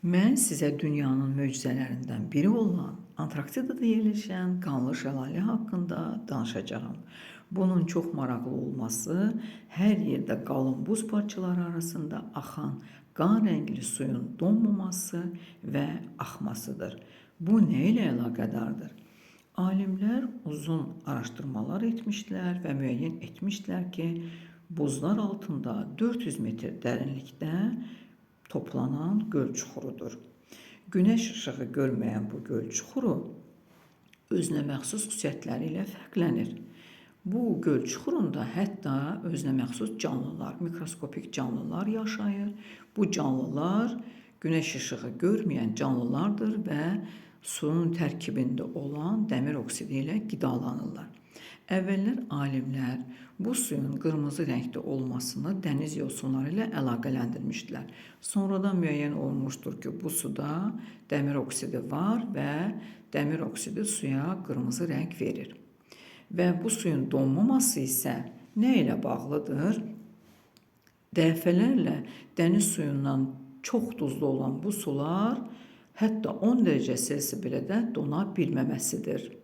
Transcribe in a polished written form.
Mən sizə dünyanın möcüzələrindən biri olan Antarktidada yerləşən qanlı şəlalə haqqında danışacağam. Bunun çox maraqlı olması hər yerdə qalın buz parçaları arasında axan qan rəngli suyun donmaması və axmasıdır. Bu nə ilə əlaqədardır? Alimlər uzun araşdırmalar etmişlər və müəyyən etmişlər ki, buzlar altında 400 metr dərinlikdə toplanan göl çuxurudur. Günəş işığı görməyən bu göl çuxuru özünə məxsus xüsusiyyətləri ilə fərqlənir. Bu göl çuxurunda hətta özünə məxsus canlılar, mikroskopik canlılar yaşayır. Bu canlılar günəş işığı görməyən canlılardır və suyun tərkibində olan dəmir oksidi ilə qidalanırlar. Əvvəllər alimlər bu suyun qırmızı rəngdə olmasını dəniz yosunları ilə əlaqələndirmişdilər. Sonradan müəyyən olmuşdur ki, bu suda dəmir oksidi var və dəmir oksidi suya qırmızı rəng verir. Və bu suyun donmaması isə nə ilə bağlıdır? Dəfələrlə dəniz suyundan çox duzlu olan bu sular hətta 10 dərəcə Selsi belə də dona bilməməsidir.